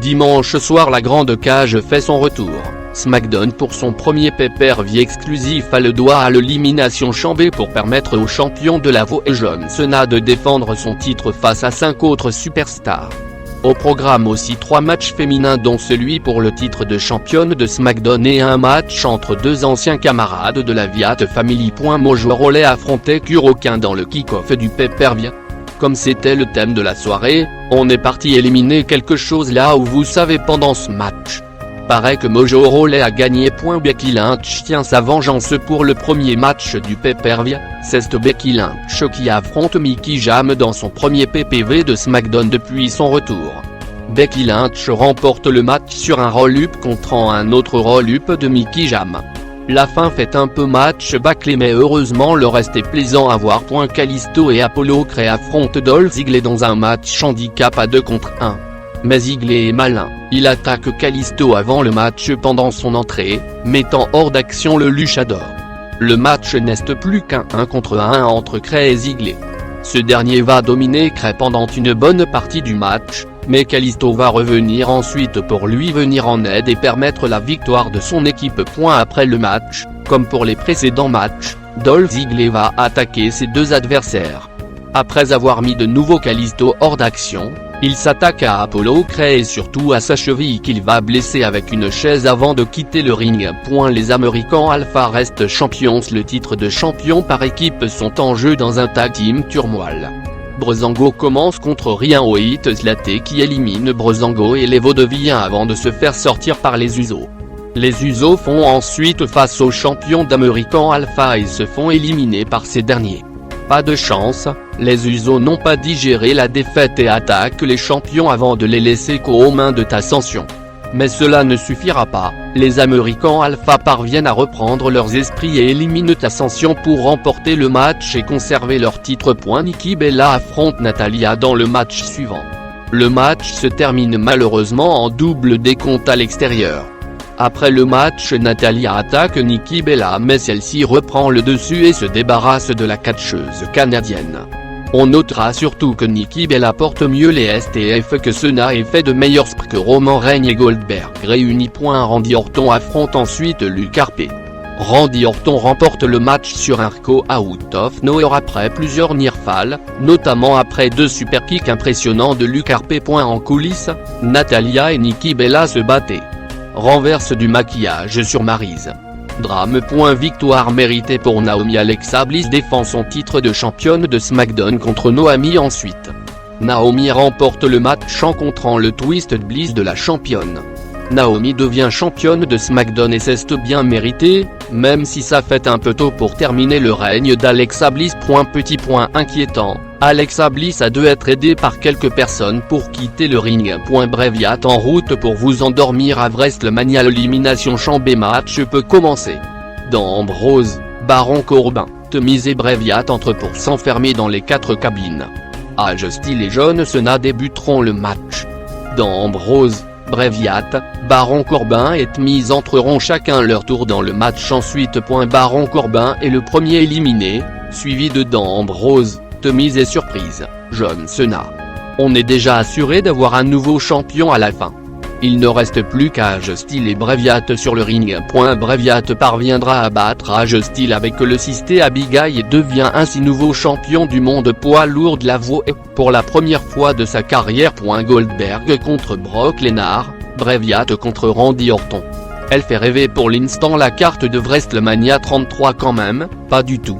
Dimanche soir, la grande cage fait son retour. SmackDown pour son premier pay-per-view exclusif a le droit à l'élimination chambre pour permettre au champion de la VO et John Cena de défendre son titre face à 5 autres superstars. Au programme aussi 3 matchs féminins dont celui pour le titre de championne de SmackDown et un match entre 2 anciens camarades de la Wyatt Family. Mojo Rawley affrontait Kurokin dans le kick-off du pay-per-view. Comme c'était le thème de la soirée, on est parti éliminer quelque chose là où vous savez pendant ce match. Paraît que Mojo Rawley a gagné. Becky Lynch tient sa vengeance pour le premier match du pay-per-view, c'est Becky Lynch qui affronte Mickie James dans son premier PPV de SmackDown depuis son retour. Becky Lynch remporte le match sur un roll-up contre un autre roll-up de Mickie James. La fin fait un peu match bâclé mais heureusement le reste est plaisant à voir. Kalisto et Apollo Crews affrontent Dolph Ziggler dans un match handicap à 2 contre 1. Mais Ziggler est malin, il attaque Kalisto avant le match pendant son entrée, mettant hors d'action le luchador. Le match n'est plus qu'un 1 contre 1 entre Crews et Ziggler. Ce dernier va dominer Crews pendant une bonne partie du match, mais Kalisto va revenir ensuite pour lui venir en aide et permettre la victoire de son équipe. Après le match, comme pour les précédents matchs, Dolph Ziggler va attaquer ses 2 adversaires. Après avoir mis de nouveau Kalisto hors d'action, il s'attaque à Apollo Crews et surtout à sa cheville qu'il va blesser avec une chaise avant de quitter le ring. Les American Alpha restent champions. Le titre de champion par équipe sont en jeu dans un tag team turmoil. Breezango commence contre Ryan White qui élimine Breezango et les Vaudevillains avant de se faire sortir par les Usos. Les Usos font ensuite face aux champions d'American Alpha et se font éliminer par ces derniers. Pas de chance, les Usos n'ont pas digéré la défaite et attaquent les champions avant de les laisser aux mains de Ascension. Mais cela ne suffira pas, les American Alpha parviennent à reprendre leurs esprits et éliminent Ascension pour remporter le match et conserver leur titre. Nikki Bella affronte Natalya dans le match suivant. Le match se termine malheureusement en double décompte à l'extérieur. Après le match, Natalya attaque Nikki Bella mais celle-ci reprend le dessus et se débarrasse de la catcheuse canadienne. On notera surtout que Nikki Bella porte mieux les STF que Cena et fait de meilleurs splits que Roman Reigns et Goldberg réunis. Randy Orton affronte ensuite Luke Harper. Randy Orton remporte le match sur un RKO out of nowhere après plusieurs near-fall, notamment après 2 super kicks impressionnants de Luke Harper. En coulisses, Natalya et Nikki Bella se battaient. Renverse du maquillage sur Maryse. Drame. Victoire méritée pour Naomi. Alexa Bliss défend son titre de championne de SmackDown contre Naomi ensuite. Naomi remporte le match en contrant le Twisted Bliss de la championne. Naomi devient championne de SmackDown et c'est bien mérité, même si ça fait un peu tôt pour terminer le règne d'Alexa Bliss. Petit point inquiétant, Alexa Bliss a dû être aidée par quelques personnes pour quitter le ring. Bréviat en route pour vous endormir à WrestleMania. L'élimination chambre match peut commencer. Dans Ambrose, Baron Corbin, Miz et Bréviat entrent pour s'enfermer dans les 4 cabines. AJ Styles et John Cena débuteront le match. Dans Ambrose, Bréviat, Baron Corbin et Miz entreront chacun leur tour dans le match ensuite. Baron Corbin est le premier éliminé, suivi de dans Ambrose, Miz et surprise, John Cena. On est déjà assuré d'avoir un nouveau champion à la fin. Il ne reste plus qu'AJ Styles et Bréviat sur le ring. Bréviat parviendra à battre AJ Styles avec le système Abigail et devient ainsi nouveau champion du monde poids lourd de la VO et pour la première fois de sa carrière. Goldberg contre Brock Lesnar, Bréviat contre Randy Orton. Elle fait rêver pour l'instant. La carte de WrestleMania 33 quand même, pas du tout.